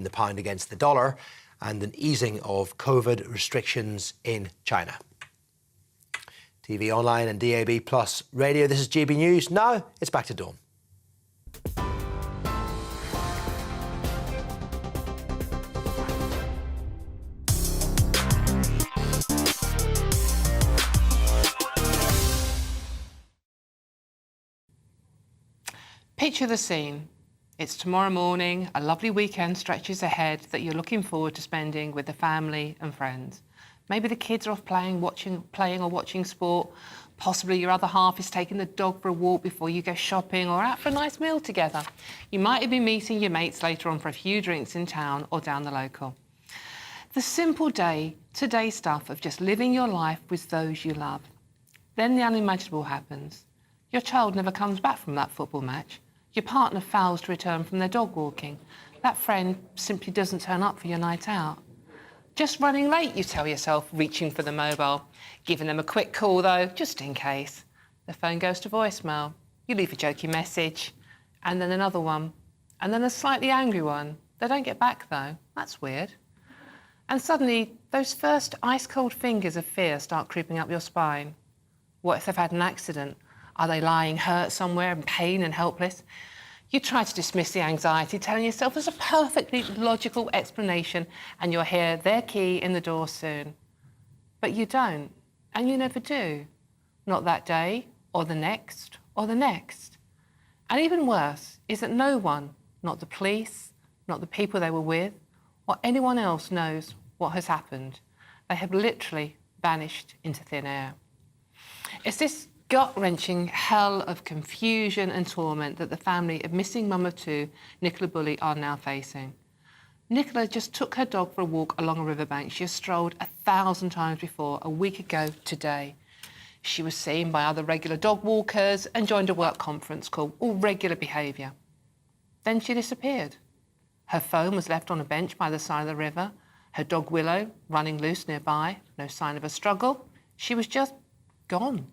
the pound against the dollar and an easing of COVID restrictions in China. TV online and DAB Plus radio. This is GB News. Now it's back to Dawn. Picture the scene. It's tomorrow morning, a lovely weekend stretches ahead that you're looking forward to spending with the family and friends. Maybe the kids are off playing or watching sport. Possibly your other half is taking the dog for a walk before you go shopping or out for a nice meal together. You might be meeting your mates later on for a few drinks in town or down the local. The simple day-to-day stuff of just living your life with those you love. Then the unimaginable happens. Your child never comes back from that football match. Your partner fails to return from their dog walking. That friend simply doesn't turn up for your night out. Just running late, you tell yourself, reaching for the mobile. Giving them a quick call, though, just in case. The phone goes to voicemail. You leave a jokey message, and then another one, and then a slightly angry one. They don't get back, though. That's weird. And suddenly, those first ice-cold fingers of fear start creeping up your spine. What if they've had an accident? Are they lying hurt somewhere in pain and helpless? You try to dismiss the anxiety, telling yourself there's a perfectly logical explanation and you'll hear their key in the door soon. But you don't, and you never do. Not that day, or the next, or the next. And even worse is that no one, not the police, not the people they were with, or anyone else knows what has happened. They have literally vanished into thin air. It's this gut-wrenching hell of confusion and torment that the family of missing mum of two, Nicola Bulley, are now facing. Nicola just took her dog for a walk along a riverbank she has strolled 1,000 times before, a week ago today. She was seen by other regular dog walkers and joined a work conference called All Regular Behaviour. Then she disappeared. Her phone was left on a bench by the side of the river, her dog Willow running loose nearby, no sign of a struggle. She was just gone.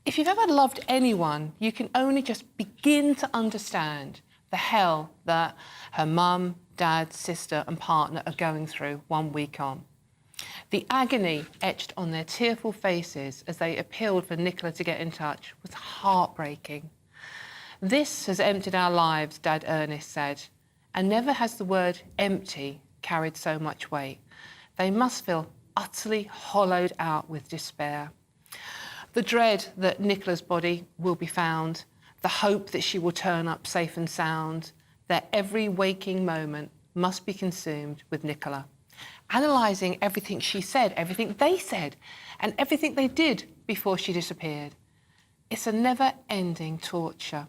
If you've ever loved anyone, you can only just begin to understand the hell that her mum, dad, sister and partner are going through 1 week on. The agony etched on their tearful faces as they appealed for Nicola to get in touch was heartbreaking. This has emptied our lives, Dad Ernest said, and never has the word empty carried so much weight. They must feel utterly hollowed out with despair. The dread that Nicola's body will be found, the hope that she will turn up safe and sound, their every waking moment must be consumed with Nicola, analysing everything she said, everything they said, and everything they did before she disappeared. It's a never-ending torture.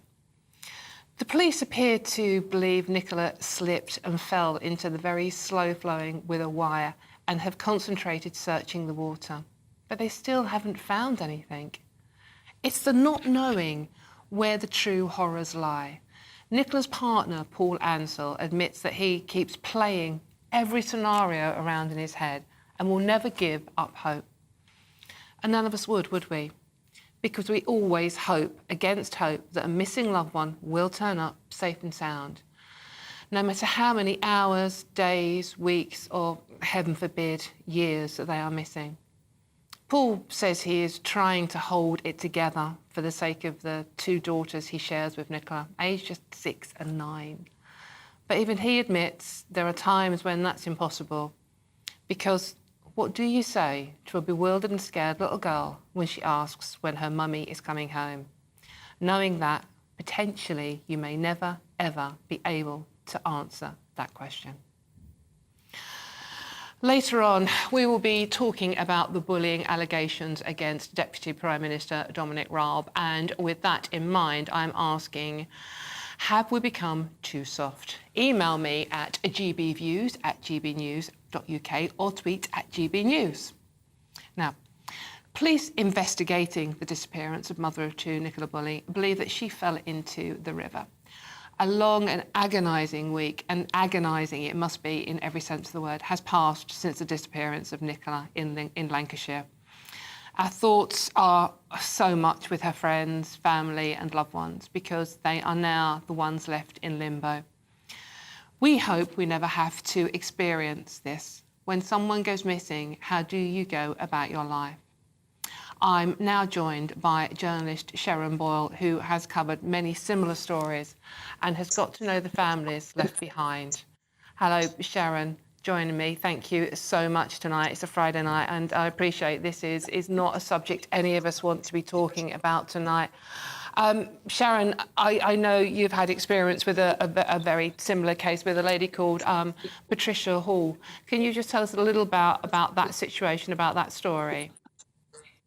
The police appear to believe Nicola slipped and fell into the very slow-flowing Wither Wire and have concentrated searching the water. But they still haven't found anything. It's the not knowing where the true horrors lie. Nicola's partner, Paul Ansell, admits that he keeps playing every scenario around in his head and will never give up hope. And none of us would we? Because we always hope against hope that a missing loved one will turn up safe and sound, no matter how many hours, days, weeks, or, heaven forbid, years that they are missing. Paul says he is trying to hold it together for the sake of the two daughters he shares with Nicola, aged just 6 and 9. But even he admits there are times when that's impossible, because what do you say to a bewildered and scared little girl when she asks when her mummy is coming home, knowing that potentially you may never, ever be able to answer that question? Later on, we will be talking about the bullying allegations against Deputy Prime Minister Dominic Raab, and with that in mind, I'm asking, have we become too soft? Email me at gbviews@gbnews.uk or tweet at gbnews. Now, police investigating the disappearance of mother of two, Nicola Bulley, believe that she fell into the river. A long and agonising week, and agonising it must be in every sense of the word, has passed since the disappearance of Nicola in Lancashire. Our thoughts are so much with her friends, family and loved ones, because they are now the ones left in limbo. We hope we never have to experience this. When someone goes missing, how do you go about your life? I'm now joined by journalist Sharon Boyle, who has covered many similar stories and has got to know the families left behind. Hello, Sharon, joining me. Thank you so much tonight. It's a Friday night, and I appreciate this is not a subject any of us want to be talking about tonight. Sharon, I know you've had experience with a very similar case with a lady called Patricia Hall. Can you just tell us a little about that situation, about that story?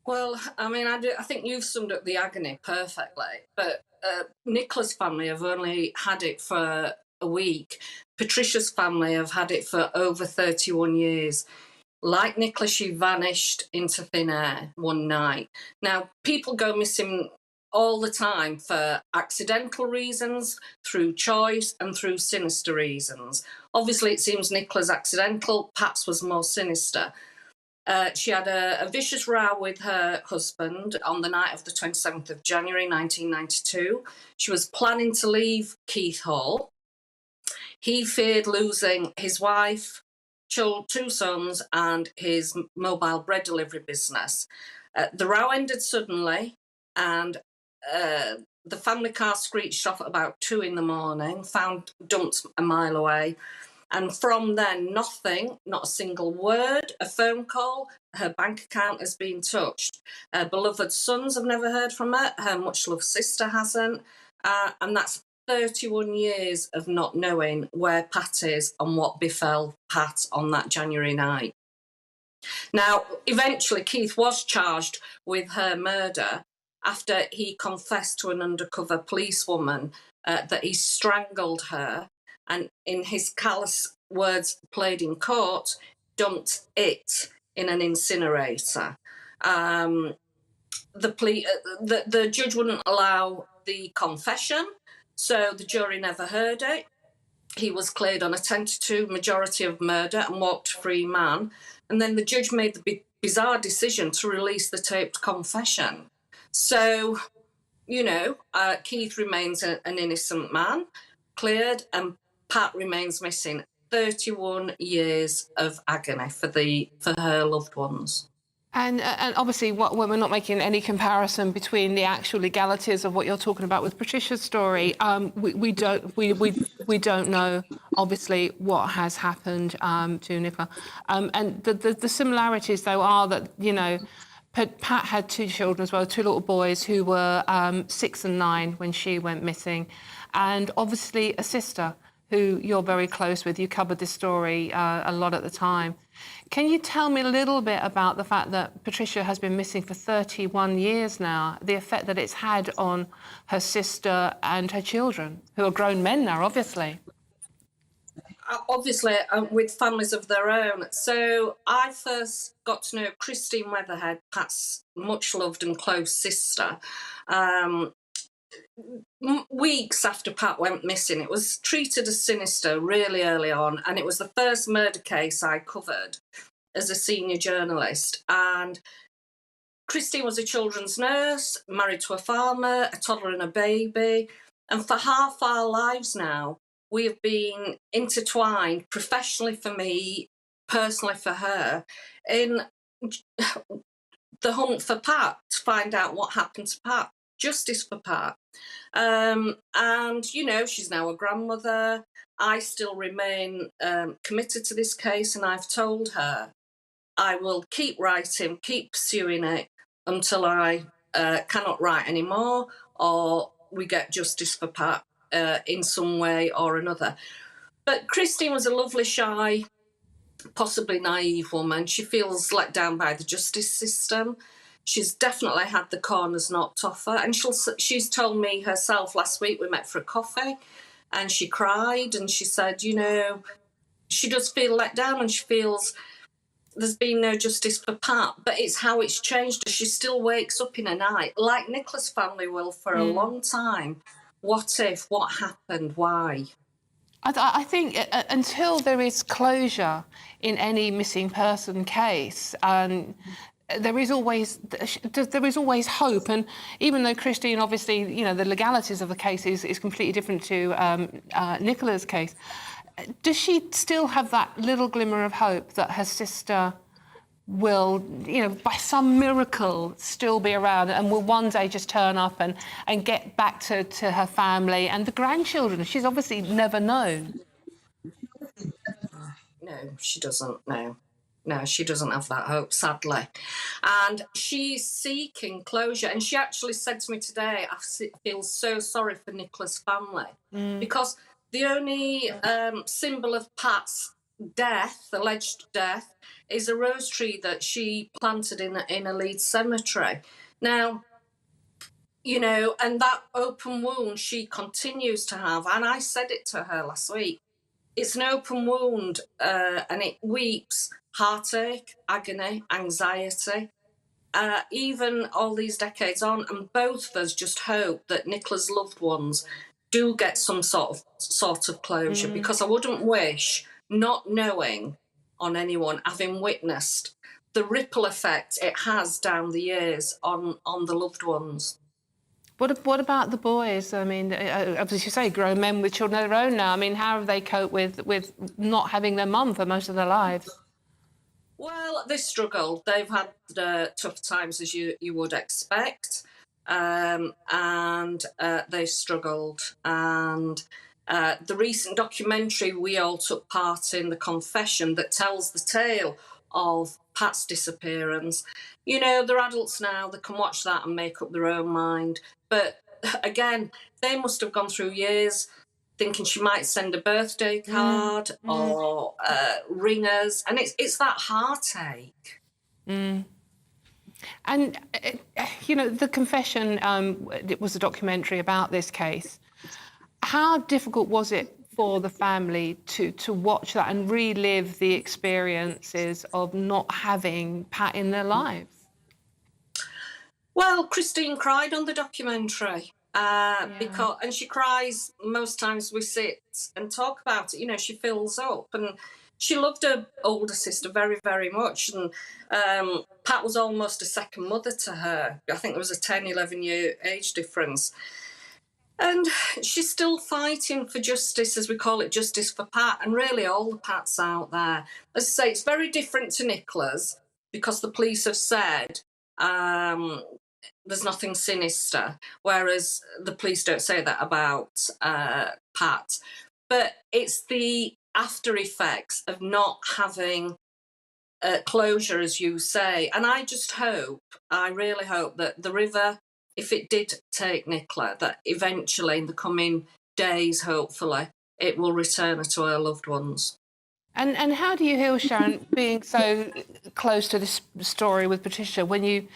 Well, I mean, I think you've summed up the agony perfectly, but Nicola's family have only had it for a week. Patricia's family have had it for over 31 years. Like Nicola, she vanished into thin air one night. Now, people go missing all the time for accidental reasons, through choice and through sinister reasons. Obviously, it seems Nicola's accidental, Pat's was more sinister. She had a vicious row with her husband on the night of the 27th of January 1992. She was planning to leave Keith Hall. He feared losing his wife, two sons, and his mobile bread delivery business. The row ended suddenly, and the family car screeched off at about 2 a.m, found dumped a mile away. And from then, nothing, not a single word, a phone call, her bank account has been touched. Her beloved sons have never heard from her, her much-loved sister hasn't, and that's 31 years of not knowing where Pat is and what befell Pat on that January night. Now, eventually, Keith was charged with her murder after he confessed to an undercover policewoman that he strangled her, and in his callous words played in court, dumped it in an incinerator. The judge wouldn't allow the confession, so the jury never heard it. He was cleared on a 10-2 majority of murder and walked a free man. And then the judge made the bizarre decision to release the taped confession. So, you know, Keith remains an innocent man, cleared, and Pat remains missing. 31 years of agony for her loved ones. And obviously, when we're not making any comparison between the actual legalities of what you're talking about with Patricia's story, we don't know obviously what has happened to Nicola. And the similarities though are that, you know, Pat had two children as well, two little boys who were 6 and 9 when she went missing, and obviously a sister who you're very close with. You covered this story a lot at the time. Can you tell me a little bit about the fact that Patricia has been missing for 31 years now, the effect that it's had on her sister and her children, who are grown men now, obviously? Obviously, with families of their own. So I first got to know Christine Weatherhead, Pat's much-loved and close sister, weeks after Pat went missing. It was treated as sinister really early on, and it was the first murder case I covered as a senior journalist. And Christine was a children's nurse, married to a farmer, a toddler and a baby, and for half our lives now, we have been intertwined professionally for me, personally for her, in the hunt for Pat, to find out what happened to Pat, justice for Pat. And, you know, she's now a grandmother. I still remain committed to this case, and I've told her I will keep writing, keep pursuing it until I cannot write anymore, or we get justice for Pat in some way or another. But Christine was a lovely, shy, possibly naive woman. She feels let down by the justice system. She's definitely had the corners knocked off her. And she's told me herself last week, we met for a coffee, and she cried and she said, you know, she does feel let down and she feels there's been no justice for Pat, but it's how it's changed her. She still wakes up in a night, like Nicola's family will for a long time. What if? What happened? Why? I think until there is closure in any missing person case, there is always hope. And even though Christine, obviously, you know, the legalities of the case is completely different to Nicola's case, does she still have that little glimmer of hope that her sister will, by some miracle still be around and will one day just turn up and get back to her family and the grandchildren she's obviously never known? No, she doesn't. No, she doesn't have that hope, sadly. And she's seeking closure. And she actually said to me today, I feel so sorry for Nicola's family because the only symbol of Pat's death, alleged death, is a rose tree that she planted in a Leeds cemetery. Now, and that open wound she continues to have. And I said it to her last week. It's an open wound and it weeps heartache, agony, anxiety, even all these decades on. And both of us just hope that Nicola's loved ones do get some sort of closure, because I wouldn't wish not knowing on anyone, having witnessed the ripple effect it has down the years on the loved ones. What about the boys? I mean, as you say, grown men with children of their own now. I mean, how have they coped with not having their mum for most of their lives? Well, they struggled. They've had tough times, as you would expect, and they struggled. And the recent documentary we all took part in, The Confession, that tells the tale of Pat's disappearance. They're adults now, they can watch that and make up their own mind. But again, they must have gone through years thinking she might send a birthday card or ring us. And it's that heartache. And, The Confession, it was a documentary about this case. How difficult was it for the family to watch that and relive the experiences of not having Pat in their lives? Well, Christine cried on the documentary and she cries most times we sit and talk about it. She fills up, and she loved her older sister very, very much. And Pat was almost a second mother to her. I think there was a 10, 11-year age difference. And she's still fighting for justice, as we call it, justice for Pat, and really all the Pats out there. As I say, it's very different to Nicola's, because the police have said there's nothing sinister, whereas the police don't say that about Pat. But it's the after effects of not having closure, as you say. And I really hope that the river, if it did take Nicola, that eventually in the coming days, hopefully, it will return her to her loved ones. And how do you heal, Sharon, being so close to this story with Patricia, when you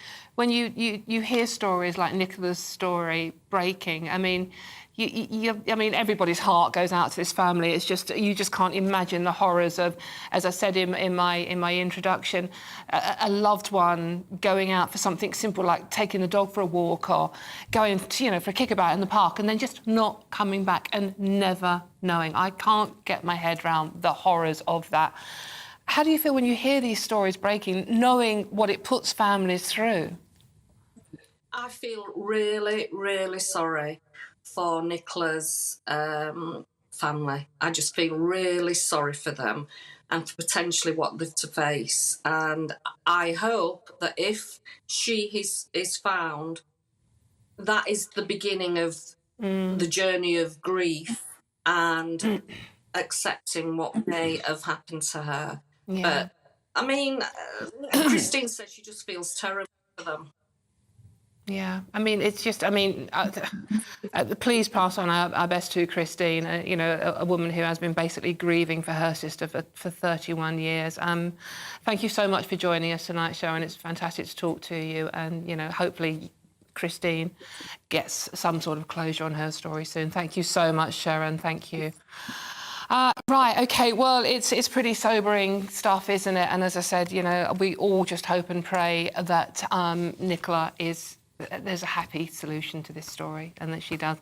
hear stories like Nicola's story breaking? I mean, everybody's heart goes out to this family. It's just, you just can't imagine the horrors of, as I said in my introduction, a loved one going out for something simple like taking the dog for a walk or going to, for a kickabout in the park, and then just not coming back and never knowing. I can't get my head around the horrors of that. How do you feel when you hear these stories breaking, knowing what it puts families through? I feel really, really sorry for Nicola's family. I just feel really sorry for them and for potentially what they've to face. And I hope that if she is found, that is the beginning of the journey of grief and accepting what may have happened to her. Yeah. But, Christine says she just feels terrible for them. Yeah, it's just, please pass on our best to Christine, a woman who has been basically grieving for her sister for 31 years. Thank you so much for joining us tonight, Sharon. It's fantastic to talk to you, and, hopefully Christine gets some sort of closure on her story soon. Thank you so much, Sharon. Thank you. Right, OK, well, it's pretty sobering stuff, isn't it? And as I said, we all just hope and pray that Nicola there's a happy solution to this story, and that she does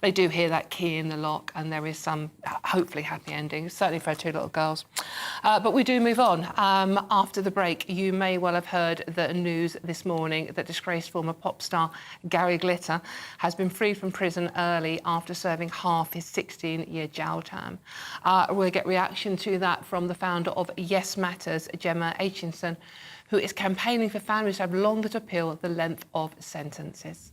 they do hear that key in the lock, and there is some hopefully happy ending, certainly for our two little girls. But we do move on. After the break, you may well have heard the news this morning that disgraced former pop star Gary Glitter has been freed from prison early after serving half his 16-year jail term. We'll get reaction to that from the founder of Yes Matters, Gemma Aitchison, who is campaigning for families to have longer to appeal the length of sentences.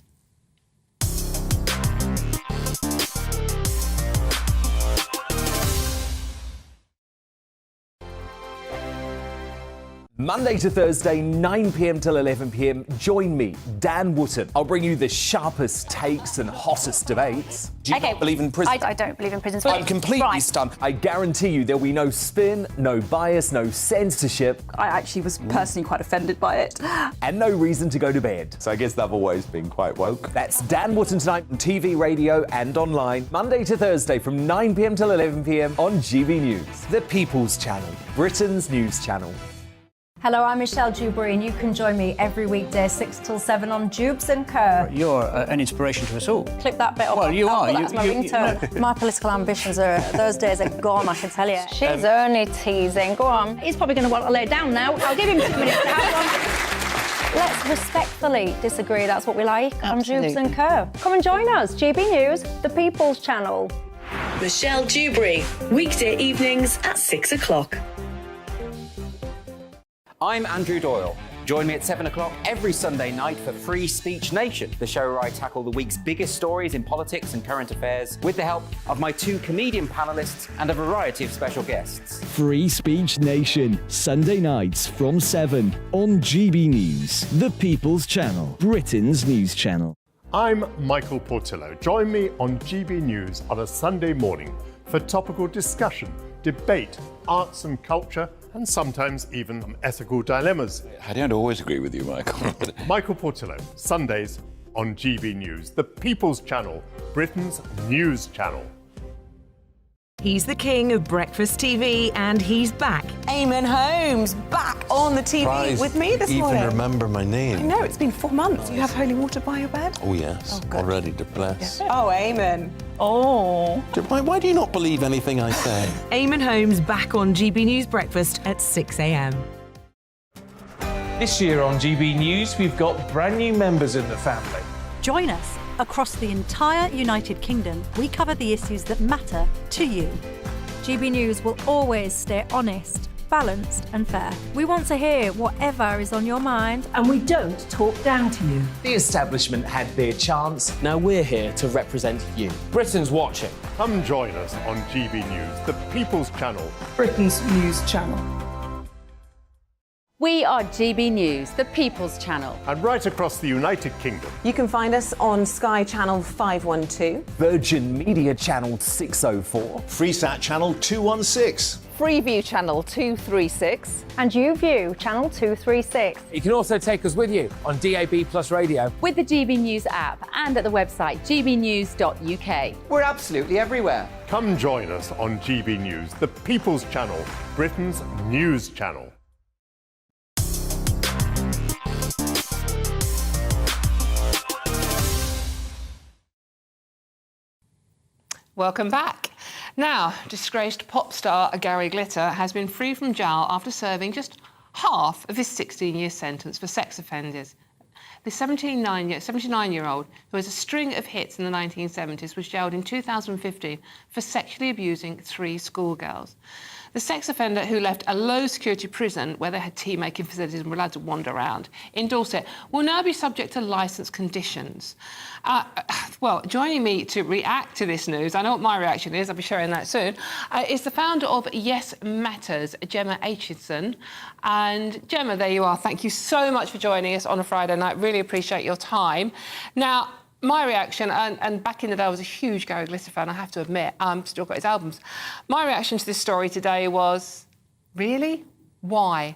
Monday to Thursday, 9 p.m. till 11 p.m. Join me, Dan Wootton. I'll bring you the sharpest takes and hottest debates. Do you not believe in prison? I don't believe in prison. I'm completely stunned. I guarantee you there'll be no spin, no bias, no censorship. I actually was personally quite offended by it. And no reason to go to bed. So I guess they've always been quite woke. That's Dan Wootton tonight on TV, radio and online. Monday to Thursday from 9 p.m. till 11 p.m. on GB News, the People's Channel, Britain's news channel. Hello, I'm Michelle Dewberry, and you can join me every weekday 6 till 7 on Jubes and Kerr. You're an inspiration to us all. Clip that bit up. Well, you are. That's my ringtone. My political ambitions those days are gone, I can tell you. She's only teasing. Go on. He's probably going to want to lay down now. I'll give him 2 minutes to have one. Let's respectfully disagree. That's what we like on Jubes and Kerr. Come and join us. GB News, the People's Channel. Michelle Dewberry, weekday evenings at 6 o'clock. I'm Andrew Doyle. Join me at 7 o'clock every Sunday night for Free Speech Nation, the show where I tackle the week's biggest stories in politics and current affairs with the help of my two comedian panellists and a variety of special guests. Free Speech Nation, Sunday nights from 7 on GB News, the People's Channel, Britain's news channel. I'm Michael Portillo. Join me on GB News on a Sunday morning for topical discussion, debate, arts and culture, and sometimes even ethical dilemmas. I don't always agree with you, Michael. Michael Portillo, Sundays on GB News, the People's Channel, Britain's news channel. He's the king of breakfast TV, and he's back. Eamon Holmes, back on the TV with me this morning. Even remember my name. I know, it's been 4 months. You have holy water by your bed? Oh, yes. Already to bless. Yeah. Oh, Eamon. Oh. Why do you not believe anything I say? Eamon Holmes back on GB News Breakfast at 6 a.m. This year on GB News, we've got brand new members in the family. Join us. Across the entire United Kingdom, we cover the issues that matter to you. GB News will always stay honest, balanced and fair. We want to hear whatever is on your mind, and we don't talk down to you. The establishment had their chance. Now we're here to represent you. Britain's watching. Come join us on GB News, the People's Channel, Britain's news channel. We are GB News, the People's Channel. And right across the United Kingdom. You can find us on Sky Channel 512. Virgin Media Channel 604. Freesat Channel 216. Freeview Channel 236. And YouView Channel 236. You can also take us with you on DAB Plus Radio. With the GB News app and at the website gbnews.uk. We're absolutely everywhere. Come join us on GB News, the People's Channel, Britain's news channel. Welcome back. Now, disgraced pop star Gary Glitter has been freed from jail after serving just half of his 16-year sentence for sex offenders. The 79-year-old, who has a string of hits in the 1970s, was jailed in 2015 for sexually abusing 3 schoolgirls. The sex offender, who left a low-security prison where they had tea-making facilities and were allowed to wander around in Dorset, will now be subject to licence conditions. Well, joining me to react to this news, I know what my reaction is, I'll be sharing that soon, is the founder of Yes Matters, Gemma Aitchison. And Gemma, there you are. Thank you so much for joining us on a Friday night. Really appreciate your time. Now, my reaction, and back in the day I was a huge Gary Glitter fan, I have to admit, still got his albums. My reaction to this story today was, really? Why?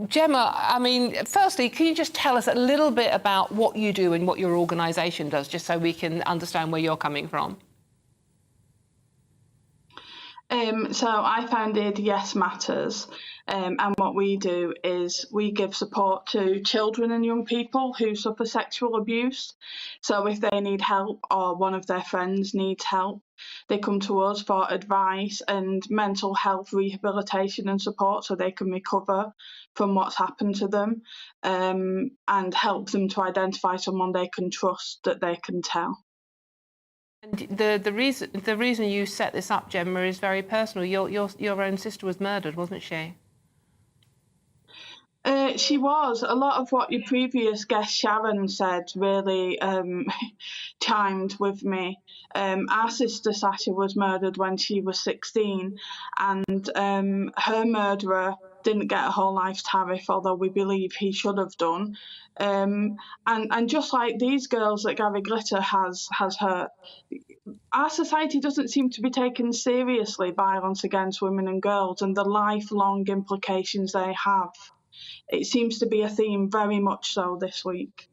Gemma, I mean, firstly, can you just tell us a little bit about what you do and what your organisation does, just so we can understand where you're coming from? So I founded Yes Matters, and what we do is we give support to children and young people who suffer sexual abuse. So if they need help or one of their friends needs help, they come to us for advice and mental health rehabilitation and support so they can recover from what's happened to them, and help them to identify someone they can trust that they can tell. And the reason you set this up, Gemma, is very personal. Your own sister was murdered, wasn't she? She was. A lot of what your previous guest Sharon said really chimed with me. Our sister Sasha was murdered when she was 16, and her murderer didn't get a whole life tariff, although we believe he should have done. And just like these girls that Gary Glitter has hurt, our society doesn't seem to be taking seriously violence against women and girls and the lifelong implications they have. It seems to be a theme very much so this week.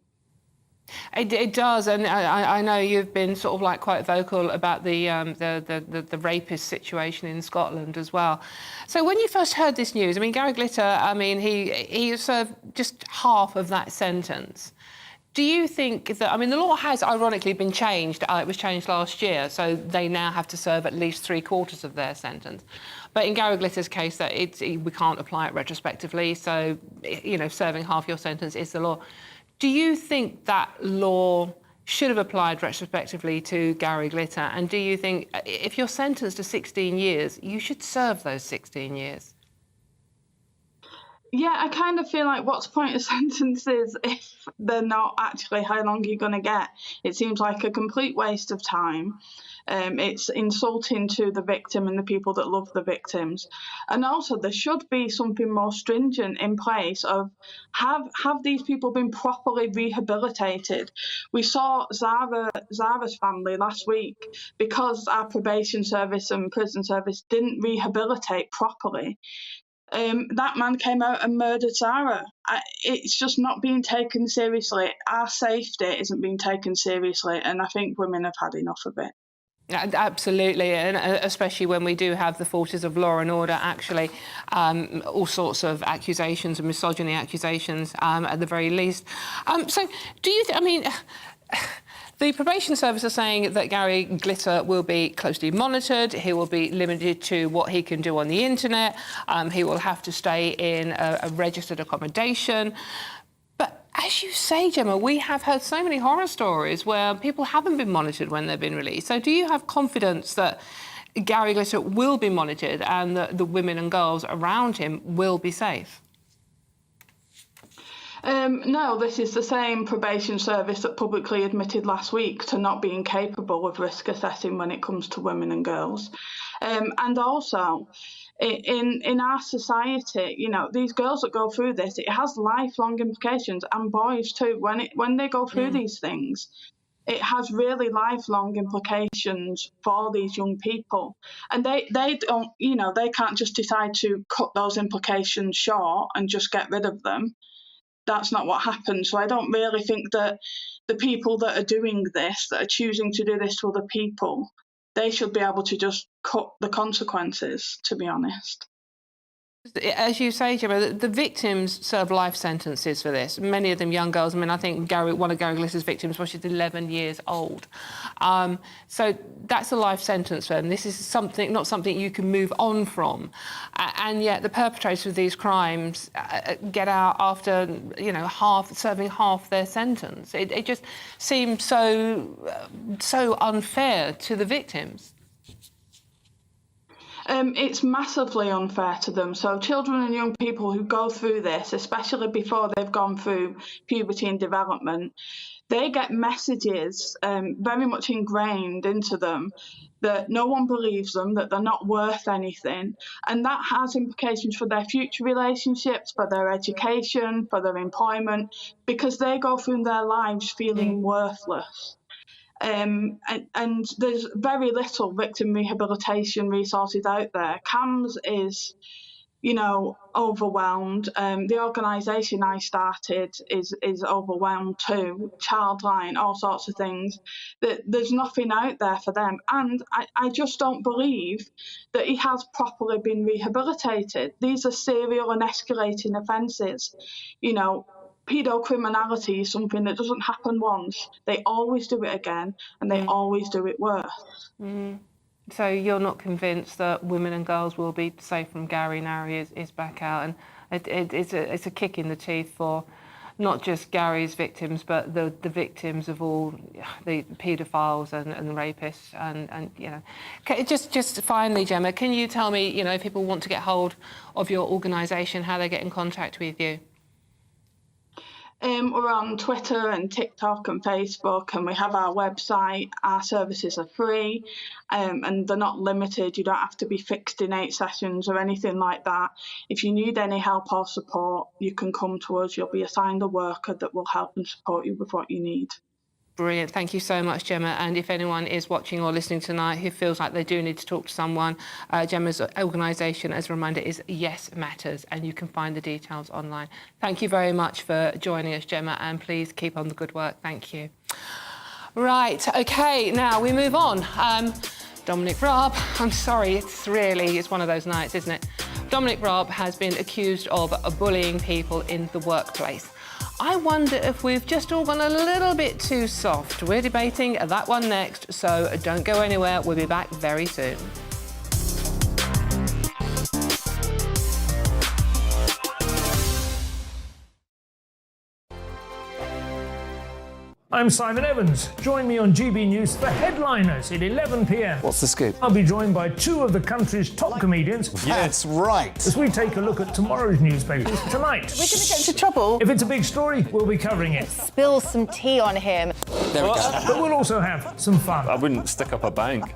It does, and I know you've been sort of like quite vocal about the rapist situation in Scotland as well. So when you first heard this news, I mean, Gary Glitter, I mean, he served just half of that sentence. Do you think that, I mean, the law has ironically been changed. It was changed last year, so they now have to serve at least 3/4 of their sentence. But in Gary Glitter's case, that we can't apply it retrospectively, so, you know, serving half your sentence is the law. Do you think that law should have applied retrospectively to Gary Glitter? And do you think if you're sentenced to 16 years, you should serve those 16 years? Yeah, I kind of feel like what's the point of sentences if they're not actually how long you're going to get? It seems like a complete waste of time. It's insulting to the victim and the people that love the victims. And also there should be something more stringent in place of have these people been properly rehabilitated? We saw Zara's family last week because our probation service and prison service didn't rehabilitate properly. That man came out and murdered Zara. It's just not being taken seriously. Our safety isn't being taken seriously, and I think women have had enough of it. Absolutely, and especially when we do have the forces of law and order, actually, all sorts of accusations and misogyny accusations at the very least. So do you I mean, the probation service are saying that Gary Glitter will be closely monitored. He will be limited to what he can do on the internet. He will have to stay in a registered accommodation. But as you say, Gemma, we have heard so many horror stories where people haven't been monitored when they've been released. So do you have confidence that Gary Glitter will be monitored and that the women and girls around him will be safe? No, this is the same probation service that publicly admitted last week to not being capable of risk assessing when it comes to women and girls. And also, in our society, you know, these girls that go through this, it has lifelong implications, and boys too. When they go through these things, it has really lifelong implications for these young people. And they don't, you know, they can't just decide to cut those implications short and just get rid of them. That's not what happens. So I don't really think that the people that are doing this, that are choosing to do this to other people, they should be able to just cut the consequences, to be honest. As you say, Gemma, the victims serve life sentences for this. Many of them young girls. I mean, I think one of Gary Glitter's victims was 11 years old. So that's a life sentence for them. This is not something you can move on from. And yet the perpetrators of these crimes get out after, you know, serving half their sentence. It just seems so unfair to the victims. It's massively unfair to them. So children and young people who go through this, especially before they've gone through puberty and development, they get messages very much ingrained into them that no one believes them, that they're not worth anything. And that has implications for their future relationships, for their education, for their employment, because they go through their lives feeling worthless. And there's very little victim rehabilitation resources out there. CAMS is overwhelmed. The organisation I started is overwhelmed too. Childline, all sorts of things. There's nothing out there for them, and I just don't believe that he has properly been rehabilitated. These are serial and escalating offences. Pedocriminality is something that doesn't happen once. They always do it again, and they always do it worse. So you're not convinced that women and girls will be safe from Gary now he is back out, and it's a kick in the teeth for not just Gary's victims, but the victims of all the paedophiles and the rapists, and just finally, Gemma, can you tell me, if people want to get hold of your organisation, how they get in contact with you? We're on Twitter and TikTok and Facebook, and we have our website. Our services are free, and they're not limited. You don't have to be fixed in 8 sessions or anything like that. If you need any help or support, you can come to us. You'll be assigned a worker that will help and support you with what you need. Brilliant. Thank you so much, Gemma. And if anyone is watching or listening tonight who feels like they do need to talk to someone, Gemma's organisation, as a reminder, is Yes Matters, and you can find the details online. Thank you very much for joining us, Gemma, and please keep on the good work. Thank you. Right, OK, now we move on. Dominic Raab, I'm sorry, it's one of those nights, isn't it? Dominic Raab has been accused of bullying people in the workplace. I wonder if we've just all gone a little bit too soft. We're debating that one next, so don't go anywhere. We'll be back very soon. I'm Simon Evans. Join me on GB News for Headliners at 11 p.m. What's the scoop? I'll be joined by 2 of the country's top comedians. That's right. As we take a look at tomorrow's newspapers tonight. We're going to get into trouble. If it's a big story, we'll be covering it. Spill some tea on him. There we go. But we'll also have some fun. I wouldn't stick up a bank.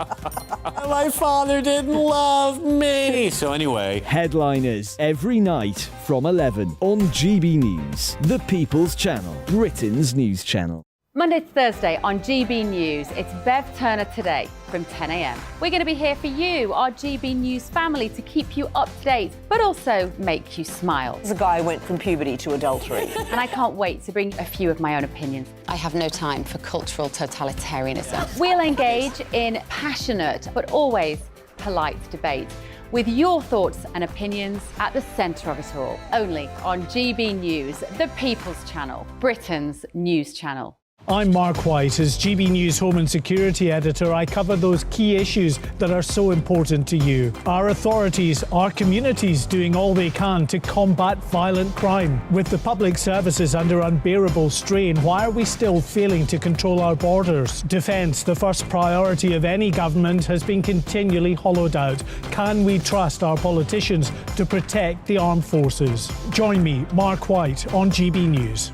My father didn't love me. So anyway. Headliners every night from 11 on GB News, the People's Channel, Britain's news channel. Monday to Thursday on GB News, it's Bev Turner Today from 10 a.m. We're going to be here for you, our GB News family, to keep you up to date, but also make you smile. The guy went from puberty to adultery. And I can't wait to bring a few of my own opinions. I have no time for cultural totalitarianism. We'll engage in passionate, but always polite debate, with your thoughts and opinions at the centre of it all. Only on GB News, the People's Channel, Britain's news channel. I'm Mark White. As GB News Home and Security Editor, I cover those key issues that are so important to you. Our authorities, our communities doing all they can to combat violent crime. With the public services under unbearable strain, why are we still failing to control our borders? Defence, the first priority of any government, has been continually hollowed out. Can we trust our politicians to protect the armed forces? Join me, Mark White, on GB News.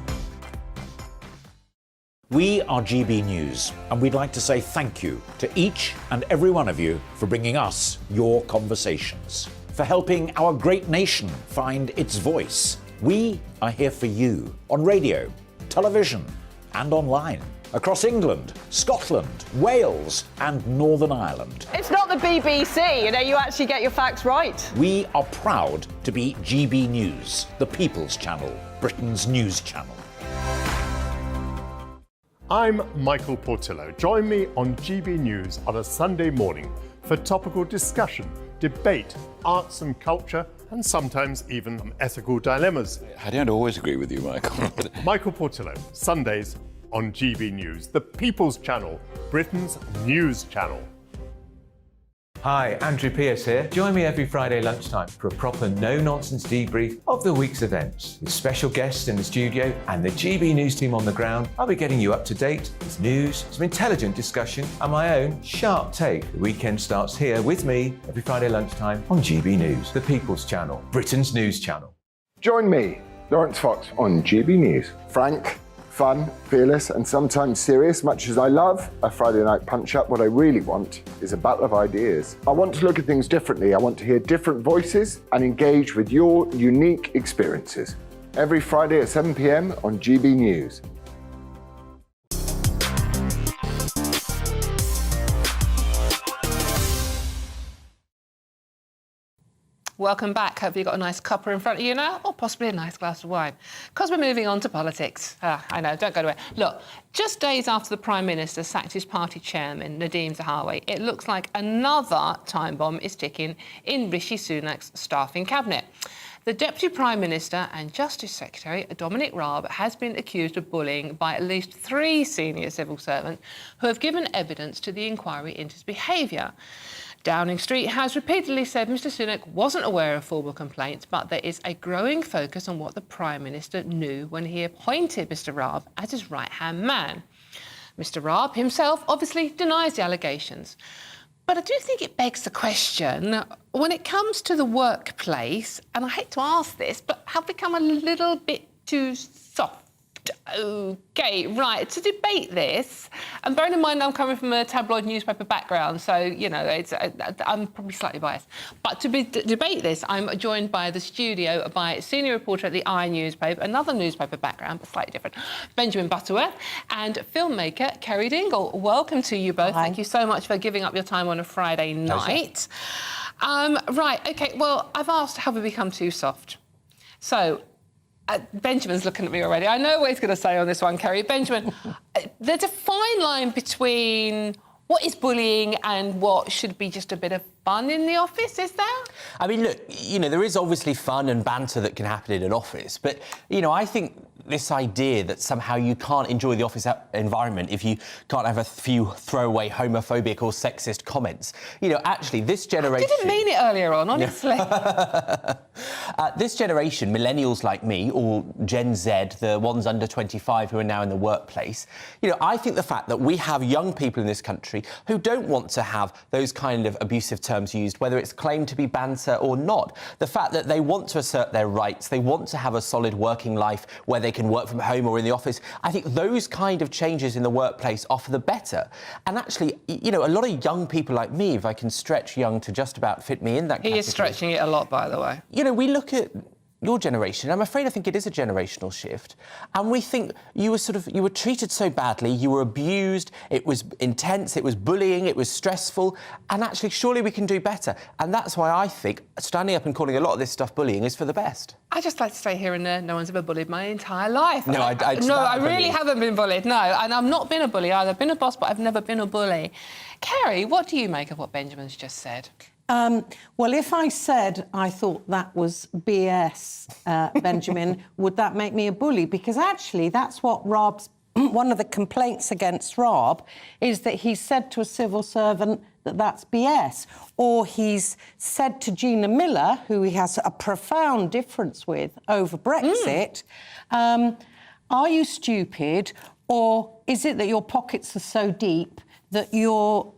We are GB News, and we'd like to say thank you to each and every one of you for bringing us your conversations, for helping our great nation find its voice. We are here for you on radio, television, and online, across England, Scotland, Wales, and Northern Ireland. It's not the BBC, you actually get your facts right. We are proud to be GB News, the People's Channel, Britain's news channel. I'm Michael Portillo. Join me on GB News on a Sunday morning for topical discussion, debate, arts and culture, and sometimes even ethical dilemmas. I don't always agree with you, Michael. Michael Portillo, Sundays on GB News, the People's Channel, Britain's news channel. Hi, Andrew Pierce here. Join me every Friday lunchtime for a proper no-nonsense debrief of the week's events. With special guests in the studio and the GB News team on the ground, I'll be getting you up to date with news, some intelligent discussion, and my own sharp take. The weekend starts here with me every Friday lunchtime on GB News, the People's Channel, Britain's news channel. Join me, Laurence Fox, on GB News. Frank, fun, fearless, and sometimes serious. Much as I love a Friday night punch-up, what I really want is a battle of ideas. I want to look at things differently. I want to hear different voices and engage with your unique experiences. Every Friday at 7 p.m. on GB News. Welcome back. Hope you've got a nice cuppa in front of you now, or possibly a nice glass of wine. Because we're moving on to politics. I know, don't go away. Look, just days after the Prime Minister sacked his party chairman, Nadhim Zahawi, it looks like another time bomb is ticking in Rishi Sunak's staffing cabinet. The Deputy Prime Minister and Justice Secretary, Dominic Raab, has been accused of bullying by at least 3 senior civil servants who have given evidence to the inquiry into his behaviour. Downing Street has repeatedly said Mr Sunak wasn't aware of formal complaints, but there is a growing focus on what the Prime Minister knew when he appointed Mr Raab as his right-hand man. Mr Raab himself obviously denies the allegations. But I do think it begs the question, when it comes to the workplace, and I hate to ask this, but have become a little bit too soft. OK, right, to debate this, and bearing in mind I'm coming from a tabloid newspaper background, so, you know, I'm probably slightly biased. But to debate this, I'm joined by the studio by senior reporter at the newspaper, another newspaper background, but slightly different, Benjamin Butterworth, and filmmaker Kerry Dingle. Welcome to you both. Hi. Thank you so much for giving up your time on a Friday night. Right, OK, well, I've asked, have we become too soft? So, Benjamin's looking at me already. I know what he's going to say on this one, Kerry. Benjamin, there's a fine line between what is bullying and what should be just a bit of fun in the office, is there? I mean, look, you know, there is obviously fun and banter that can happen in an office, but, you know, I think this idea that somehow you can't enjoy the office environment if you can't have a few throwaway homophobic or sexist comments. You know, actually, this generation... I didn't mean it earlier on, honestly. This generation, millennials like me, or Gen Z, the ones under 25 who are now in the workplace, you know, I think the fact that we have young people in this country who don't want to have those kind of abusive terms used, whether it's claimed to be banter or not, the fact that they want to assert their rights, they want to have a solid working life where they can work from home or in the office, I think those kind of changes in the workplace are for the better. And actually, you know, a lot of young people like me, if I can stretch young to just about fit me in that category... He is stretching it a lot, by the way. You know, we look at your generation, I'm afraid I think it is a generational shift, and we think you were treated so badly, you were abused, it was intense, it was bullying, it was stressful, and actually surely we can do better. And that's why I think standing up and calling a lot of this stuff bullying is for the best. I just like to stay here and there. No one's ever bullied my entire life. No, I really haven't been bullied, no. And I've not been a bully either. I've been a boss, but I've never been a bully. Kerry, what do you make of what Benjamin's just said? Well, if I said I thought that was BS, Benjamin, would that make me a bully? Because actually, that's what Raab's... one of the complaints against Raab is that he said to a civil servant that that's BS. Or he's said to Gina Miller, who he has a profound difference with over Brexit, are you stupid, or is it that your pockets are so deep that you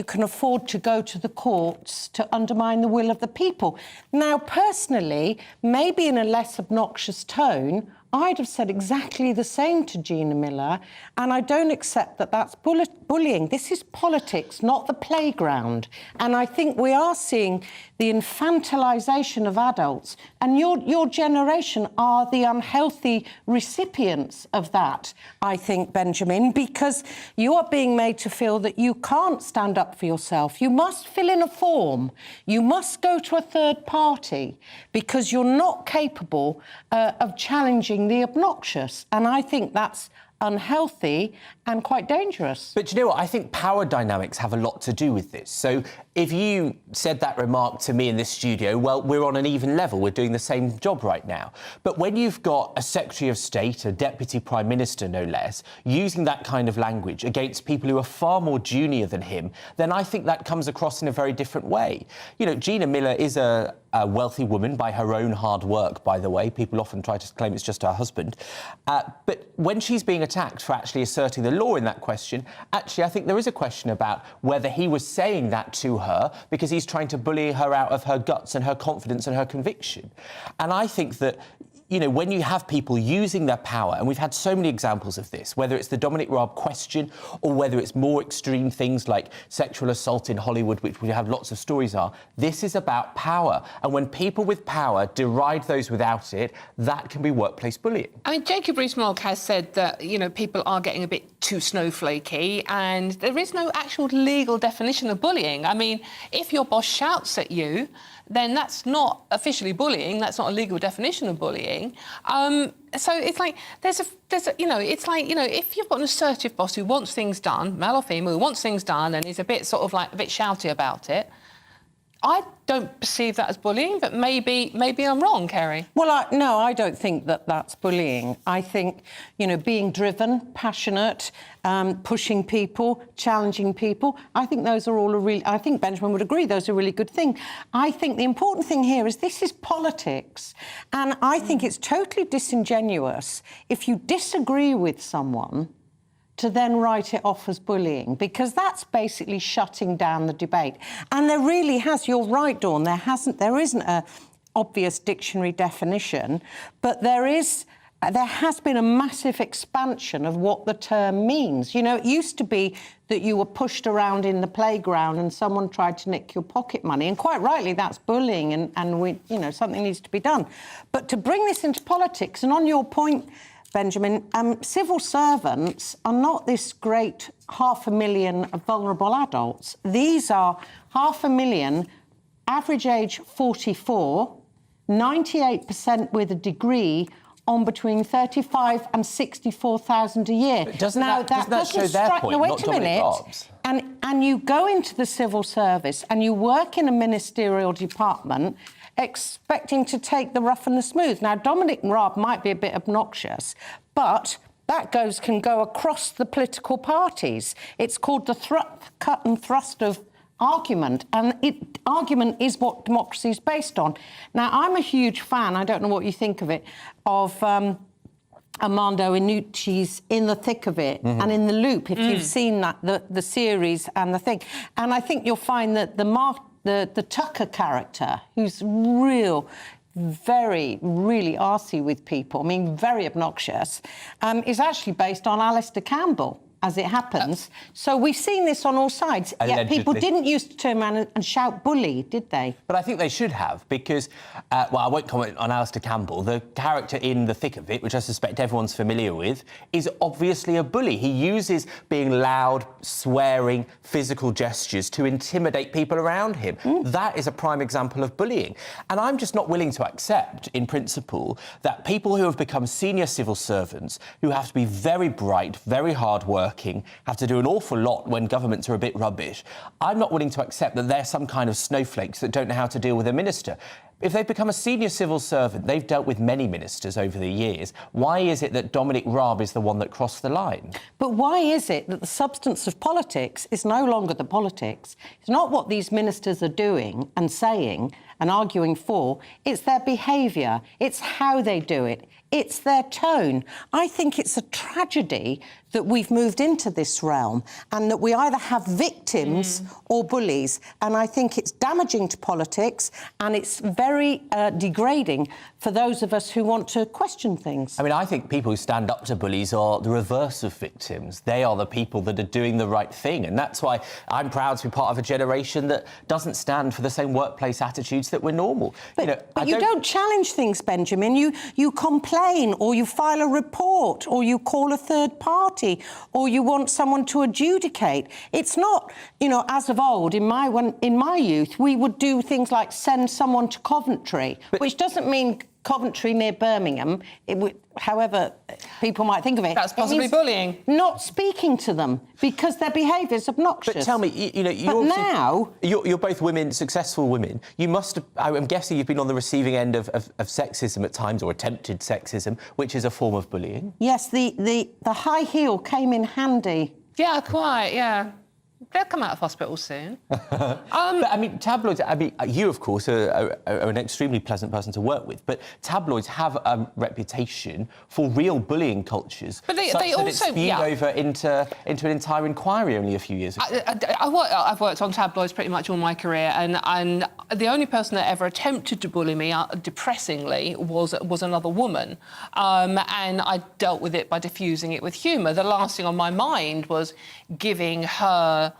can afford to go to the courts to undermine the will of the people? Now, personally, maybe in a less obnoxious tone, I'd have said exactly the same to Gina Miller, and I don't accept that that's bullying. This is politics, not the playground. And I think we are seeing the infantilisation of adults, and your generation are the unhealthy recipients of that, I think, Benjamin, because you are being made to feel that you can't stand up for yourself. You must fill in a form. You must go to a third party because you're not capable of challenging the obnoxious. And I think that's unhealthy and quite dangerous. But you know what? I think power dynamics have a lot to do with this. So if you said that remark to me in this studio, well, we're on an even level. We're doing the same job right now. But when you've got a Secretary of State, a Deputy Prime Minister, no less, using that kind of language against people who are far more junior than him, then I think that comes across in a very different way. You know, Gina Miller is a wealthy woman by her own hard work, by the way. People often try to claim it's just her husband. But when she's being attacked for actually asserting the law in that question, actually, I think there is a question about whether he was saying that to her because he's trying to bully her out of her guts and her confidence and her conviction. And I think that, you know, when you have people using their power, and we've had so many examples of this, whether it's the Dominic Raab question or whether it's more extreme things like sexual assault in Hollywood, which we have lots of stories are, this is about power. And when people with power deride those without it, that can be workplace bullying. I mean, Jacob Rees-Mogg has said that, you know, people are getting a bit too snowflakey and there is no actual legal definition of bullying. I mean, if your boss shouts at you, then that's not officially bullying. That's not a legal definition of bullying. So it's like there's a it's like, if you've got an assertive boss who wants things done, male or female, who wants things done and is a bit shouty about it, I don't perceive that as bullying, but maybe I'm wrong, Kerry. Well, no, I don't think that that's bullying. I think, being driven, passionate, pushing people, challenging people, I think those are all I think Benjamin would agree, those are a really good thing. I think the important thing here is this is politics, and I think it's totally disingenuous if you disagree with someone to then write it off as bullying, because that's basically shutting down the debate. And there really has, you're right, Dawn, there isn't a obvious dictionary definition, but there has been a massive expansion of what the term means. It used to be that you were pushed around in the playground and someone tried to nick your pocket money, and quite rightly that's bullying, and we, something needs to be done. But to bring this into politics, and on your point, Benjamin, civil servants are not this great 500,000 vulnerable adults. These are 500,000, average age 44, 98% with a degree, on between 35 and 64,000 a year. Doesn't that show their point, wait not a Dominic minute. Raab's? And you go into the civil service and you work in a ministerial department expecting to take the rough and the smooth. Now, Dominic Raab might be a bit obnoxious, but that can go across the political parties. It's called the cut and thrust of argument, and argument is what democracy is based on. Now, I'm a huge fan, I don't know what you think of it, of Armando Iannucci's In the Thick of It and In the Loop, if you've seen that, the series and the thing. And I think you'll find that the Tucker character, who's really arsey with people, very obnoxious, is actually based on Alistair Campbell, as it happens. So we've seen this on all sides. Yet people didn't used to turn around and shout bully, did they? But I think they should have, because, I won't comment on Alistair Campbell. The character in The Thick of It, which I suspect everyone's familiar with, is obviously a bully. He uses being loud, swearing, physical gestures to intimidate people around him. That is a prime example of bullying. And I'm just not willing to accept, in principle, that people who have become senior civil servants, who have to be very bright, very hard-working, have to do an awful lot when governments are a bit rubbish. I'm not willing to accept that they're some kind of snowflakes that don't know how to deal with a minister. If they've become a senior civil servant, they've dealt with many ministers over the years. Why is it that Dominic Raab is the one that crossed the line? But why is it that the substance of politics is no longer the politics? It's not what these ministers are doing and saying and arguing for. It's their behaviour. It's how they do it. It's their tone. I think it's a tragedy that we've moved into this realm and that we either have victims or bullies. And I think it's damaging to politics, and it's very degrading for those of us who want to question things. I think people who stand up to bullies are the reverse of victims. They are the people that are doing the right thing. And that's why I'm proud to be part of a generation that doesn't stand for the same workplace attitudes that we're normal. But you don't challenge things, Benjamin. You complain, or you file a report, or you call a third party, or you want someone to adjudicate. It's not, as of old, in my youth, we would do things like send someone to Coventry, which doesn't mean Coventry near Birmingham, however people might think of it. That's possibly bullying. Not speaking to them because their behaviour is obnoxious. But tell me, you're both women, successful women. You must have, I'm guessing you've been on the receiving end of sexism at times, or attempted sexism, which is a form of bullying. Yes, the high heel came in handy. Yeah, quite, yeah. They'll come out of hospital soon. But, tabloids, you, of course, are an extremely pleasant person to work with, but tabloids have a reputation for real bullying cultures. But they also... It's spewed over into an entire inquiry only a few years ago. I've worked on tabloids pretty much all my career, and the only person that ever attempted to bully me, depressingly, was another woman. And I dealt with it by diffusing it with humour. The last thing on my mind was giving her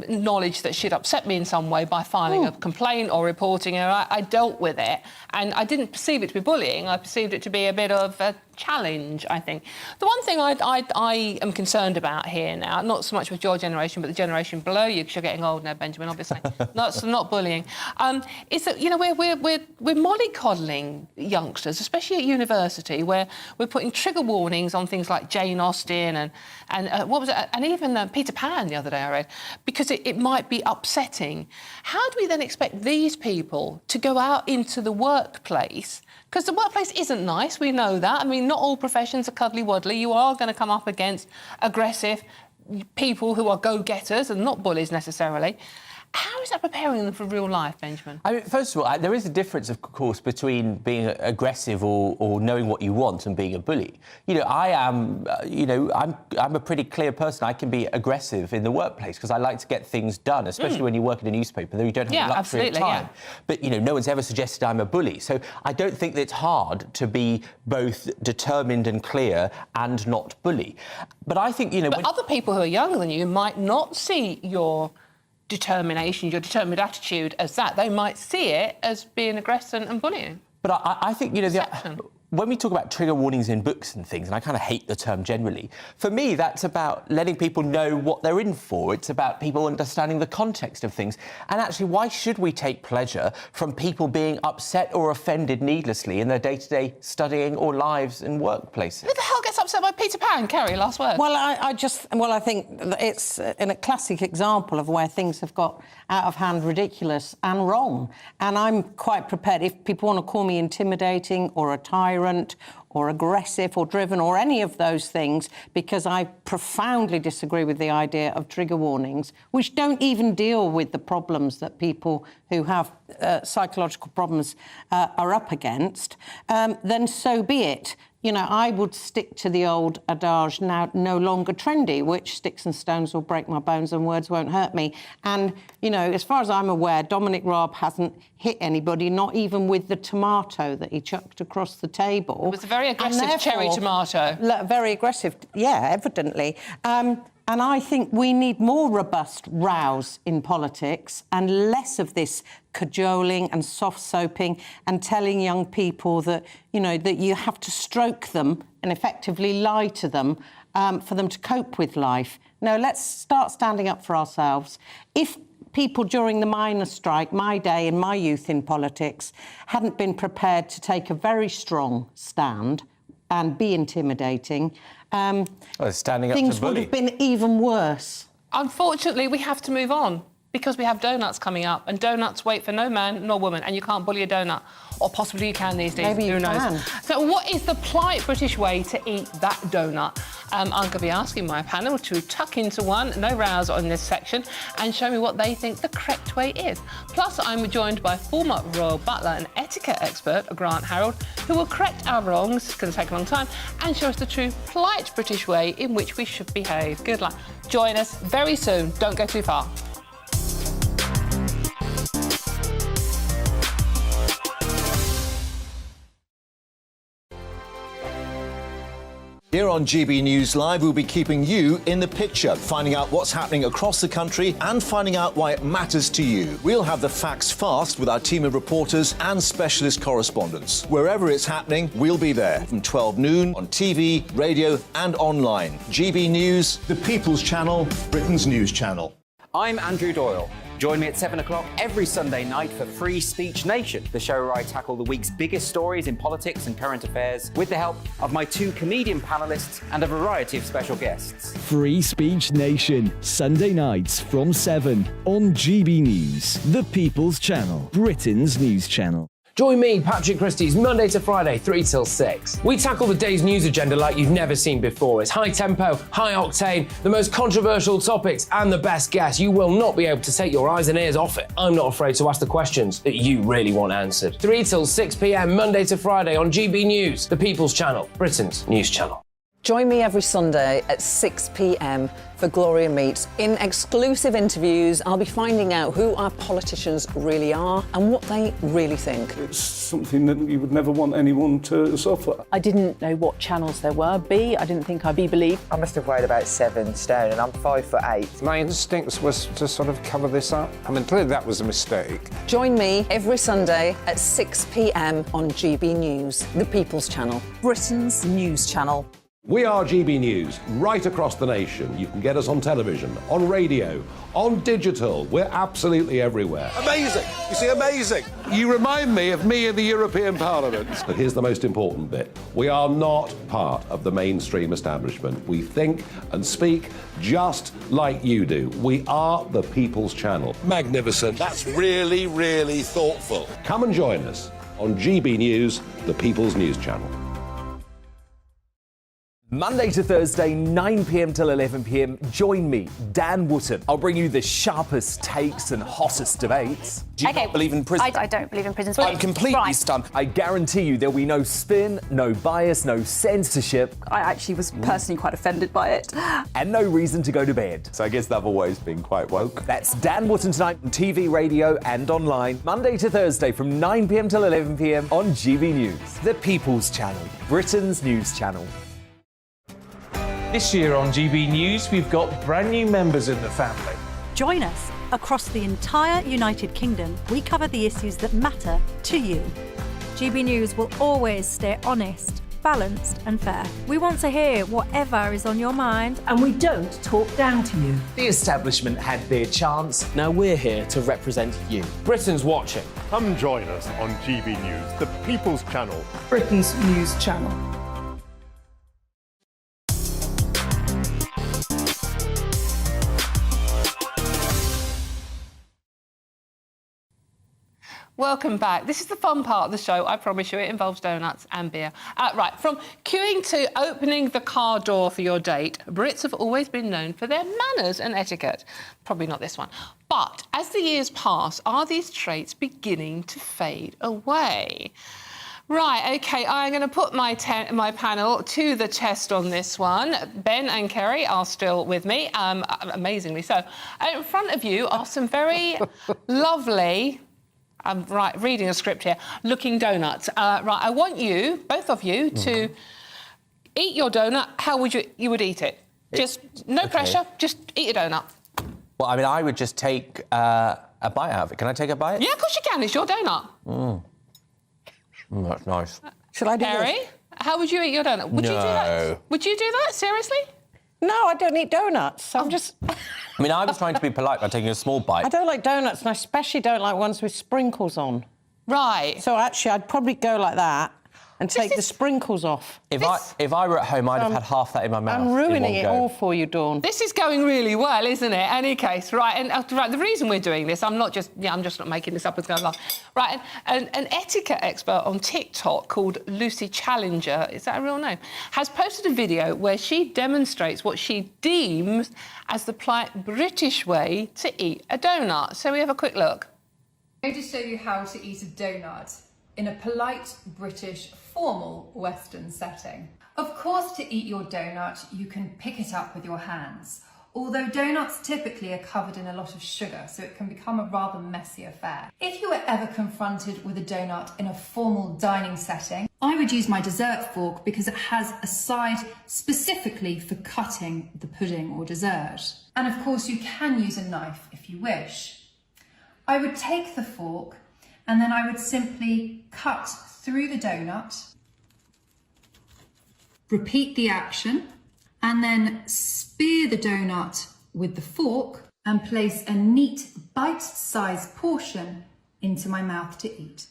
knowledge that she'd upset me in some way by filing a complaint or reporting her. I dealt with it, and I didn't perceive it to be bullying. I perceived it to be a bit of challenge, I think. The one thing I am concerned about here now, not so much with your generation, but the generation below you, because you're getting old now, Benjamin, obviously, not bullying, is that, you know, we're mollycoddling youngsters, especially at university, where we're putting trigger warnings on things like Jane Austen and what was it, and even Peter Pan the other day I read, because it might be upsetting. How do we then expect these people to go out into the workplace? Because the workplace isn't nice, we know that. I mean, not all professions are cuddly-wuddly. You are going to come up against aggressive people who are go-getters and not bullies necessarily. How is that preparing them for real life, Benjamin? I mean, first of all, there is a difference, of course, between being aggressive or knowing what you want and being a bully. You know, I am, I'm a pretty clear person. I can be aggressive in the workplace because I like to get things done, especially when you work in a newspaper, though you don't have the luxury of time. Yeah. But, you know, no one's ever suggested I'm a bully. So I don't think that it's hard to be both determined and clear and not bully. But I think, you know... But other people who are younger than you might not see your determination, your determined attitude as that. They might see it as being aggressive and bullying. But I think, you know, when we talk about trigger warnings in books and things, and I kind of hate the term generally, for me, that's about letting people know what they're in for. It's about people understanding the context of things. And actually, why should we take pleasure from people being upset or offended needlessly in their day-to-day studying or lives and workplaces? Who the hell gets upset by Peter Pan? Kerry, last word. Well, I think it's a classic example of where things have got out of hand, ridiculous and wrong. And I'm quite prepared, if people want to call me intimidating or a tyrant or aggressive or driven or any of those things, because I profoundly disagree with the idea of trigger warnings, which don't even deal with the problems that people who have psychological problems are up against, then so be it. You know, I would stick to the old adage, now no longer trendy, which sticks and stones will break my bones and words won't hurt me. And, you know, as far as I'm aware, Dominic Raab hasn't hit anybody, not even with the tomato that he chucked across the table. It was a very aggressive cherry tomato. Very aggressive, yeah, evidently. And I think we need more robust rows in politics and less of this cajoling and soft-soaping and telling young people that, you know, that you have to stroke them and effectively lie to them for them to cope with life. No, let's start standing up for ourselves. If people during the miners' strike, my day and my youth in politics, hadn't been prepared to take a very strong stand and be intimidating, standing up things to bully would have been even worse. Unfortunately, we have to move on because we have donuts coming up, and donuts wait for no man nor woman, and you can't bully a donut. Or possibly you can these days, Maybe you who knows? can. So what is the polite British way to eat that donut? I'm going to be asking my panel to tuck into one, no rows on this section, and show me what they think the correct way is. Plus, I'm joined by former royal butler and etiquette expert, Grant Harold, who will correct our wrongs, it's going to take a long time, and show us the true polite British way in which we should behave. Good luck. Join us very soon. Don't go too far. Here on GB News Live, we'll be keeping you in the picture, finding out what's happening across the country and finding out why it matters to you. We'll have the facts fast with our team of reporters and specialist correspondents. Wherever it's happening, we'll be there from 12 noon on TV, radio and online. GB News, the People's Channel, Britain's news channel. I'm Andrew Doyle. Join me at 7 o'clock every Sunday night for Free Speech Nation, the show where I tackle the week's biggest stories in politics and current affairs with the help of my two comedian panellists and a variety of special guests. Free Speech Nation, Sunday nights from 7 on GB News, the People's Channel, Britain's news channel. Join me, Patrick Christie's Monday to Friday, 3 till 6. We tackle the day's news agenda like you've never seen before. It's high tempo, high octane, the most controversial topics and the best guests. You will not be able to take your eyes and ears off it. I'm not afraid to ask the questions that you really want answered. 3 till 6 p.m, Monday to Friday on GB News, the People's Channel, Britain's news channel. Join me every Sunday at 6 p.m. for Gloria Meets. In exclusive interviews, I'll be finding out who our politicians really are and what they really think. It's something that you would never want anyone to suffer. I didn't know what channels there were. I didn't think I'd be believed. I must have weighed about 7 stone and I'm 5'8". My instincts was to sort of cover this up. I mean, clearly that was a mistake. Join me every Sunday at 6 p.m. on GB News, the People's Channel, Britain's news channel. We are GB News, right across the nation. You can get us on television, on radio, on digital. We're absolutely everywhere. Amazing! You see, amazing! You remind me of me in the European Parliament. But here's the most important bit. We are not part of the mainstream establishment. We think and speak just like you do. We are the People's Channel. Magnificent. That's really, really thoughtful. Come and join us on GB News, the People's News Channel. Monday to Thursday, 9 p.m. till 11 p.m. Join me, Dan Wootton. I'll bring you the sharpest takes and hottest debates. Do you not believe in prison? I don't believe in prisons. I'm completely stunned. I guarantee you there'll be no spin, no bias, no censorship. I actually was personally quite offended by it. And no reason to go to bed. So I guess they've always been quite woke. That's Dan Wootton tonight on TV, radio and online. Monday to Thursday from 9 p.m. till 11 p.m. on GB News. The People's Channel, Britain's news channel. This year on GB News, we've got brand new members in the family. Join us. Across the entire United Kingdom, we cover the issues that matter to you. GB News will always stay honest, balanced and fair. We want to hear whatever is on your mind. And we don't talk down to you. The establishment had their chance. Now we're here to represent you. Britain's watching. Come join us on GB News, the People's Channel, Britain's news channel. Welcome back. This is the fun part of the show. I promise you it involves donuts and beer. Right, from queuing to opening the car door for your date, Brits have always been known for their manners and etiquette. Probably not this one. But as the years pass, are these traits beginning to fade away? Right, OK, I'm going to put my panel to the test on this one. Ben and Kerry are still with me, amazingly so. In front of you are some very lovely... I'm reading a script here. Looking donuts. Right, I want you, both of you, to eat your donut. How would you would eat it? Just no pressure. Just eat your donut. Well, I mean, I would just take a bite out of it. Can I take a bite? Yeah, of course you can. It's your donut. That's nice. Shall I do Harry, how would you eat your donut? Would you do that? Would you do that? Seriously? No, I don't eat donuts. I'm just... I mean, I was trying to be polite by taking a small bite. I don't like donuts, and I especially don't like ones with sprinkles on. Right. So actually, I'd probably go like that and take the sprinkles off. If I were at home, I'd have had half that in my mouth. I'm ruining it all for you, Dawn. This is going really well, isn't it? Any case, right? And right, the reason we're doing this, I'm just not making this up as going along. Right, and an etiquette expert on TikTok called Lucy Challenger, is that a real name? Has posted a video where she demonstrates what she deems as the polite British way to eat a donut. So we have a quick look. I'm going to show you how to eat a donut in a polite British formal Western setting. Of course, to eat your donut, you can pick it up with your hands, although donuts typically are covered in a lot of sugar, so it can become a rather messy affair. If you were ever confronted with a donut in a formal dining setting, I would use my dessert fork because it has a side specifically for cutting the pudding or dessert. And of course, you can use a knife if you wish. I would take the fork and then I would simply cut through the donut, repeat the action, and then spear the donut with the fork and place a neat bite-sized portion into my mouth to eat.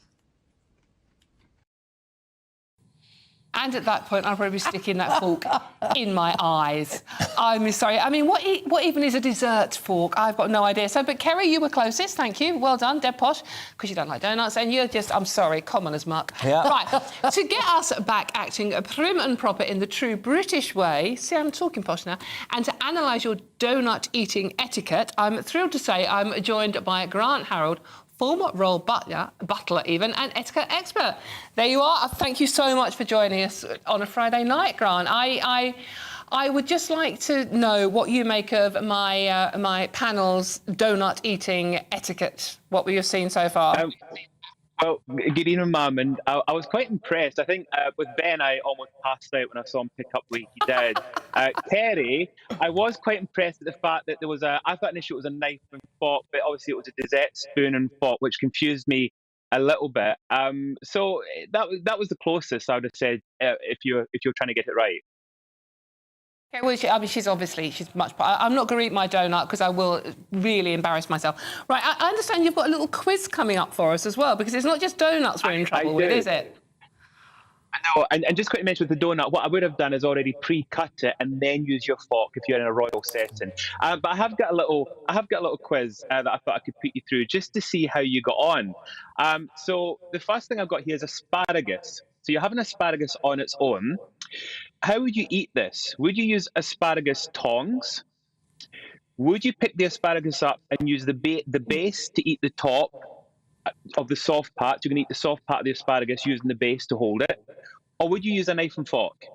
And at that point, I'll probably be sticking that fork in my eyes. I'm sorry. I mean, what even is a dessert fork? I've got no idea. So, but Kerry, you were closest. Thank you. Well done, dead posh, because you don't like donuts. And you're just, I'm sorry, common as muck. Yeah. Right. To get us back acting prim and proper in the true British way, see, I'm talking posh now, and to analyse your donut eating etiquette, I'm thrilled to say I'm joined by Grant Harold, former royal butler even, and etiquette expert. There you are. Thank you so much for joining us on a Friday night, Grant. I would just like to know what you make of my panel's donut eating etiquette. What were you seeing so far? Well, good evening, Mum. And I was quite impressed. I think with Ben, I almost passed out when I saw him pick up what he did. Terry, I was quite impressed at the fact that there was I thought initially it was a knife and fork, but obviously it was a dessert spoon and fork, which confused me a little bit. So that was the closest I would have said if you're trying to get it right. Okay, well, she's much. I'm not going to eat my donut because I will really embarrass myself. Right, I understand you've got a little quiz coming up for us as well, because it's not just donuts we're in trouble with, is it? I know, and just quickly mention with the donut, what I would have done is already pre-cut it and then use your fork if you're in a royal setting. But I have got a little quiz that I thought I could put you through just to see how you got on. So the first thing I've got here is asparagus. So you have an asparagus on its own. How would you eat this? Would you use asparagus tongs? Would you pick the asparagus up and use the base to eat the top of the soft part? You're going to eat the soft part of the asparagus using the base to hold it. Or would you use a knife and fork?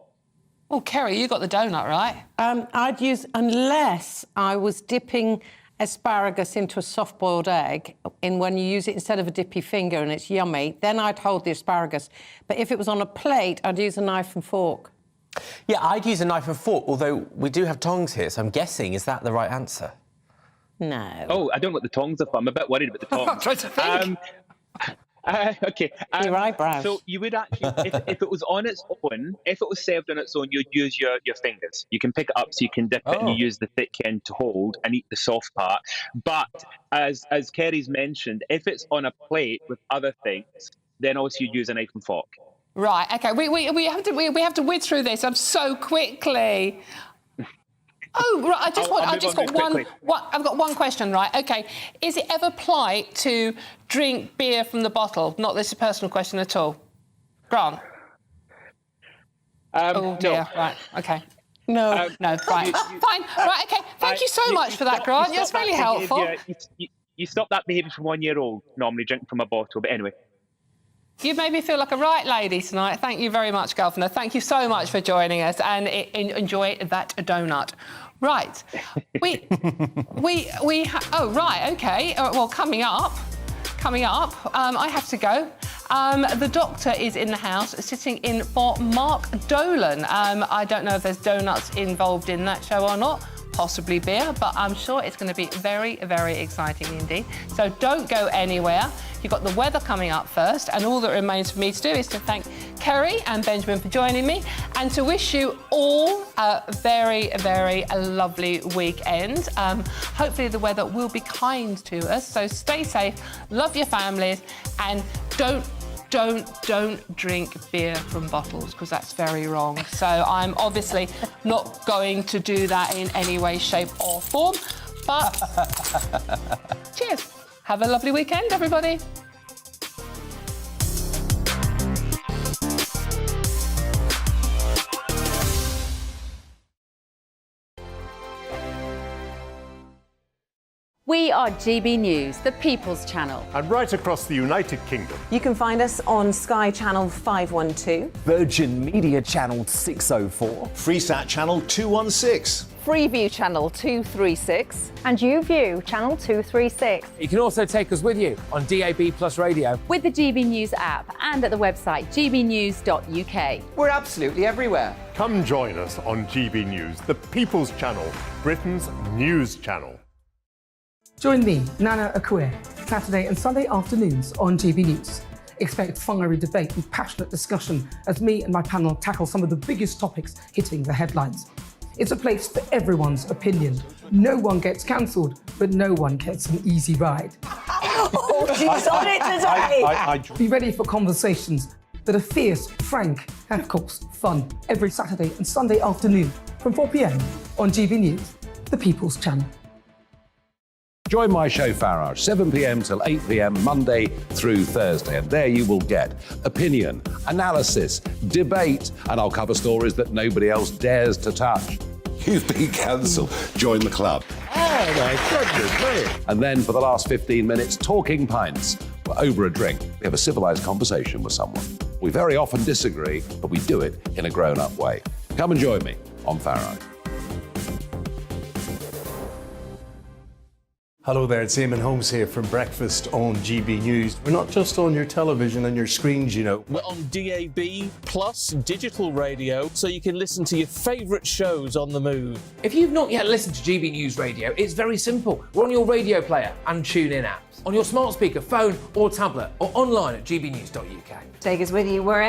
Oh, Kerry, you got the donut, right? I'd use, unless I was dipping asparagus into a soft-boiled egg, and when you use it instead of a dippy finger and it's yummy, then I'd hold the asparagus. But if it was on a plate, I'd use a knife and fork. Yeah, I'd use a knife and fork, although we do have tongs here, so I'm guessing, is that the right answer? No. Oh, I don't know what the tongs are for. I'm a bit worried about the tongs. I'm trying to think. Okay. Your eyebrows. So you would actually, if it was on its own, if it was served on its own, you'd use your fingers. You can pick it up so you can dip it and you use the thick end to hold and eat the soft part. But as Kerry's mentioned, if it's on a plate with other things, then also you'd use a knife and fork. Right. Okay. We have to whiz through this so quickly. Oh, right. I've got one question, right? Okay. Is it ever polite to drink beer from the bottle? Not this is a personal question at all. Grant? Oh, dear. No. Right. Okay. No. No. Right. Fine. Right. Okay. Thank you so much for that, Grant. That's really helpful. You stop that behaviour from 1 year old, normally drinking from a bottle. But anyway. You made me feel like a right lady tonight. Thank you very much, Governor. Thank you so much for joining us, and enjoy that donut. Right. Oh, right, OK. Well, coming up, I have to go. The doctor is in the house, sitting in for Mark Dolan. I don't know if there's donuts involved in that show or not. Possibly beer, but I'm sure it's going to be very, very exciting indeed. So don't go anywhere. You've got the weather coming up first, and all that remains for me to do is to thank Kerry and Benjamin for joining me, and to wish you all a very, very lovely weekend. Hopefully the weather will be kind to us, so stay safe, love your families, and don't drink beer from bottles, because that's very wrong. So I'm obviously not going to do that in any way, shape or form. But cheers. Have a lovely weekend, everybody. We are GB News, the People's Channel. And right across the United Kingdom. You can find us on Sky Channel 512, Virgin Media Channel 604, Freesat Channel 216, Freeview Channel 236, and YouView Channel 236. You can also take us with you on DAB+ radio, with the GB News app, and at the website gbnews.uk. We're absolutely everywhere. Come join us on GB News, the People's Channel, Britain's news channel. Join me, Nana Akue, Saturday and Sunday afternoons on GB News. Expect fiery debate and passionate discussion as me and my panel tackle some of the biggest topics hitting the headlines. It's a place for everyone's opinion. No one gets cancelled, but no one gets an easy ride. Oh, she's on it today! Be ready for conversations that are fierce, frank, and of course, fun. Every Saturday and Sunday afternoon from 4 p.m. on GB News, the People's Channel. Join my show Farage, 7 p.m. till 8 p.m. Monday through Thursday, and there you will get opinion, analysis, debate, and I'll cover stories that nobody else dares to touch. You've been cancelled. Join the club. Oh my goodness me. And then for the last 15 minutes, talking pints. We're over a drink. We have a civilised conversation with someone. We very often disagree, but we do it in a grown-up way. Come and join me on Farrow. Hello there, it's Eamon Holmes here from Breakfast on GB News. We're not just on your television and your screens, you know. We're on DAB plus digital radio, so you can listen to your favourite shows on the move. If you've not yet listened to GB News Radio, it's very simple. We're on your radio player and tune-in apps, on your smart speaker, phone or tablet, or online at gbnews.uk. Take us with you wherever